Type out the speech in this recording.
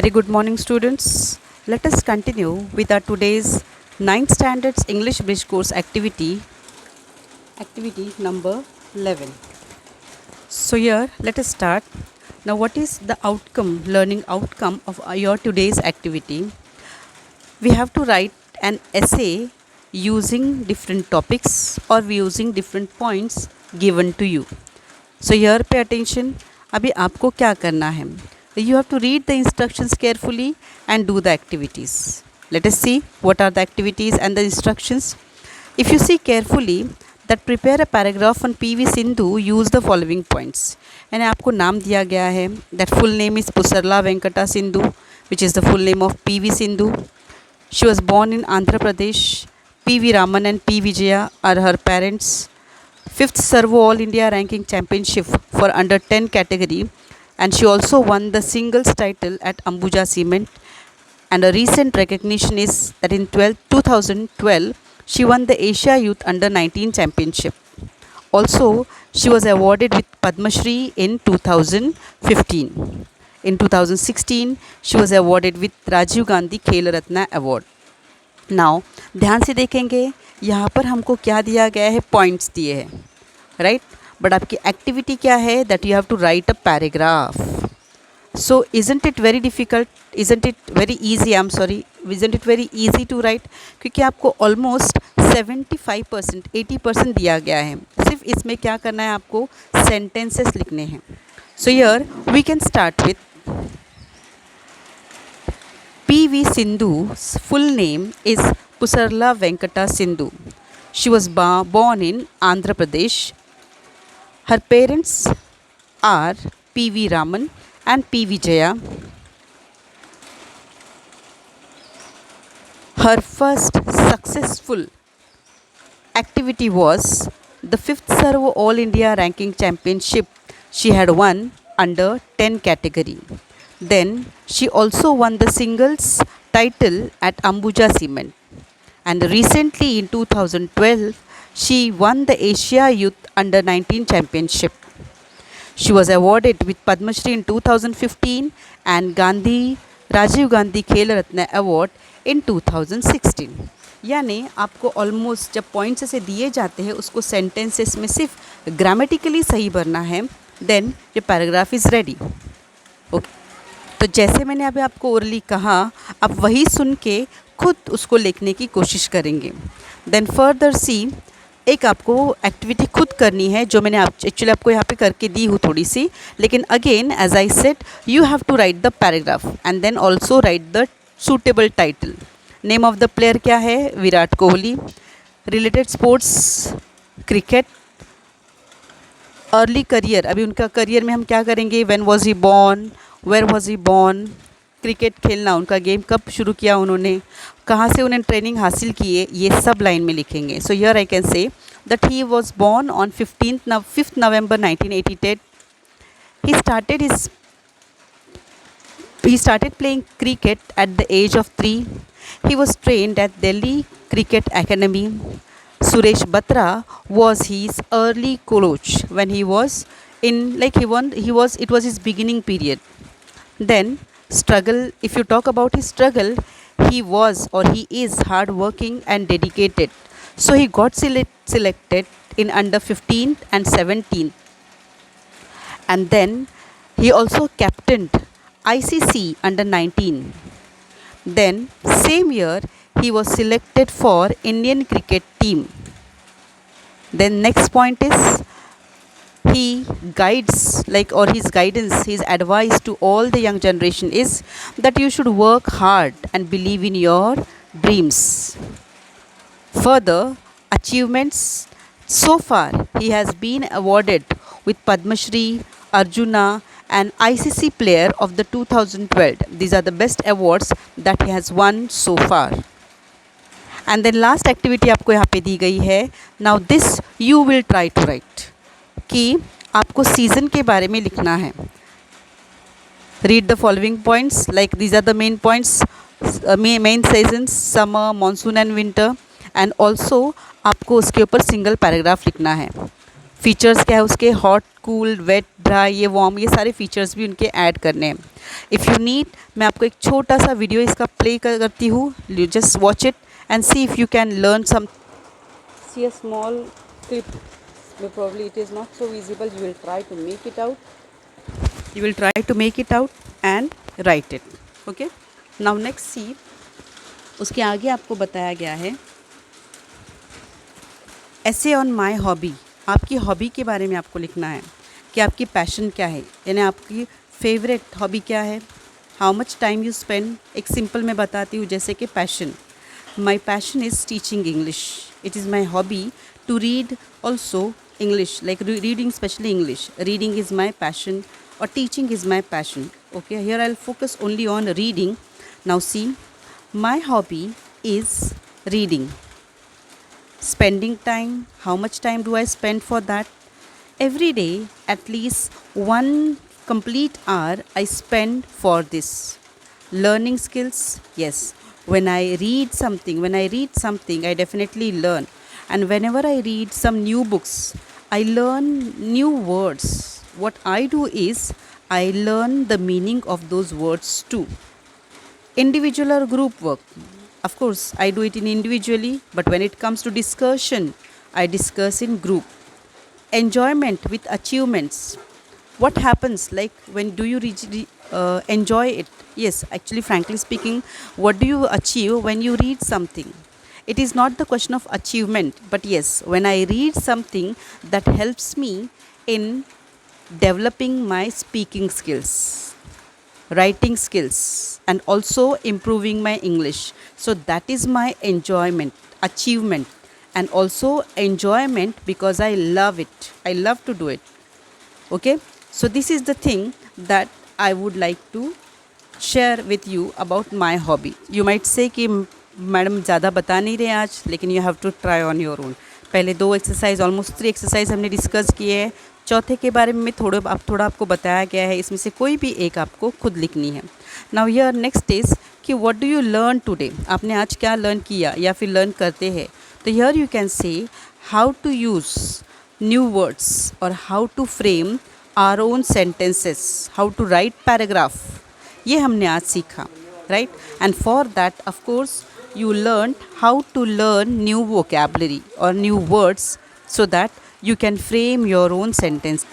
Very good morning, students. Let us continue with our today's ninth standards English Bridge course activity number 11. So here, let us start. Now, what is the learning outcome of your today's activity? We have to write an essay using different topics or using different points given to you. So here pay attention. अभी आपको क्या करना है? You have to read the instructions carefully and do the activities. Let us see what are the activities and the instructions. If you see carefully, that prepare a paragraph on PV Sindhu, use the following points. यानी आपको नाम दिया गया है. That full name is Pusarla Venkata Sindhu, which is the full name of PV Sindhu. She was born in Andhra Pradesh. PV Raman and P Vijaya are her parents. 5th Servo All India Ranking Championship for under 10 category, and she also won the singles title at Ambuja Cement. And a recent recognition is that in 2012 she won the Asia Youth Under 19 Championship. Also, she was awarded with Padma Shri in 2015. In 2016 she was awarded with Rajiv Gandhi Khel Ratna Award. Now ध्यान से देखेंगे, यहाँ पर हमको क्या दिया गया है, पॉइंट्स दिए हैं, राइट. बट आपकी एक्टिविटी क्या है, that you have to write a paragraph. So isn't it very difficult, isn't it very easy, I am sorry, isn't it very easy to write, क्योंकि आपको ऑलमोस्ट 75% 80% दिया गया है. सिर्फ इसमें क्या करना है, आपको सेंटेंसेस लिखने हैं. So here we can start with PV Sindhu's full name is Pusarla Venkata Sindhu. She was born in Andhra Pradesh. Her parents are PV Raman and P Vijaya. Her first successful activity was the 5th Servo All India Ranking Championship she had won under 10 category. Then she also won the singles title at Ambuja Cement. And recently in 2012 she won the Asia Youth Under 19 Championship. She was awarded with Padma Shri in 2015 and Rajiv Gandhi Khel Ratna Award in 2016. यानी आपको almost जब points ऐसे दिए जाते हैं उसको sentences में सिर्फ ग्रामेटिकली सही भरना है, then your paragraph is ready. Okay, तो जैसे मैंने अभी आपको ओरली कहा, आप वही सुन के खुद उसको लिखने की कोशिश करेंगे. देन फर्दर सी, एक आपको एक्टिविटी खुद करनी है जो मैंने एक्चुअली आपको यहाँ पे करके दी हूँ थोड़ी सी, लेकिन again as I said you have to write the paragraph and then also write the suitable title. Name of the player क्या है, Virat Kohli. Related sports, cricket. Early career, अभी उनका करियर में हम क्या करेंगे, when was he born, where was he born. Cricket खेलना, उनका गेम कब शुरू किया उन्होंने, कहाँ से उन्हें ट्रेनिंग हासिल की है, ये सब लाइन में लिखेंगे. So here I can say that he was born on 5th November 1988. He started playing cricket at the age of 3. He was trained at Delhi Cricket Academy. Suresh Batra was his early coach when he was it was his beginning period. Then struggle, if you talk about his struggle, he is hard working and dedicated. So he got selected in under 15th and 17th. And then he also captained ICC under 19. Then same year he was selected for Indian cricket team. Then next point is he guides his advice to all the young generation is that you should work hard and believe in your dreams. Further achievements, so far he has been awarded with Padma Shri, Arjuna and ICC player of the 2012. These are the best awards that he has won so far. And then last activity आपको यहाँ पे दी गई है. Now this you will try to write, कि आपको season के बारे में लिखना है. Read the following points, like these are the main points, main seasons, summer, monsoon and winter. And also आपको उसके ऊपर सिंगल पैराग्राफ लिखना है. फीचर्स क्या है उसके, हॉट, कूल, वेट, ड्राई, ये वार्म, ये सारे फीचर्स भी उनके ऐड करने हैं. इफ़ यू नीड, मैं आपको एक छोटा सा वीडियो इसका प्ले करती हूँ. You just watch it and see if you can learn some. See a small clip. Probably it is not so visible. You will try to make it out. You will try to make it out and write it. Okay. Now next see. उसके आगे आपको बताया गया है ऐसे on my hobby. आपकी hobby के बारे में आपको लिखना है कि आपकी पैशन क्या है, यानी आपकी फेवरेट हॉबी क्या है. How much time you spend. एक सिंपल मैं बताती हूँ, जैसे कि passion. My passion is teaching English. It is my hobby to read also English, like reading, especially English. Reading is my passion or teaching is my passion. Okay, here I'll focus only on reading. Now see, my hobby is reading. Spending time, how much time do I spend for that? Every day, at least 1 complete hour I spend for this. Learning skills, yes. When I read something, I definitely learn. And whenever I read some new books, I learn new words. What I do is I learn the meaning of those words too. Individual or group work, of course I do it in individually, but when it comes to discussion, I discuss in group. Enjoyment with achievements. What happens, like when do you enjoy it? Yes, actually, frankly speaking, what do you achieve when you read something? It is not the question of achievement, but yes, when I read something that helps me in developing my speaking skills, writing skills, and also improving my English. So that is my enjoyment, achievement, and also enjoyment because I love it. I love to do it. Okay, so this is the thing that I would like to share with you about my hobby. You might say कि madam ज़्यादा बता नहीं रहे आज, लेकिन you have to try on your own. पहले 2 exercise, almost 3 exercise हमने discuss किए हैं. चौथे के बारे में थोड़ा आपको बताया गया है. इसमें से कोई भी एक आपको खुद लिखनी है. नाउ हियर नेक्स्ट इज कि what do you learn today. आपने आज क्या लर्न किया या फिर लर्न करते हैं. तो here you can say how to use new words और how to frame our own sentences, how to write paragraph. ये हमने आज सीखा, right. And for that of course you learned how to learn new vocabulary or new words so that you can frame your own sentence.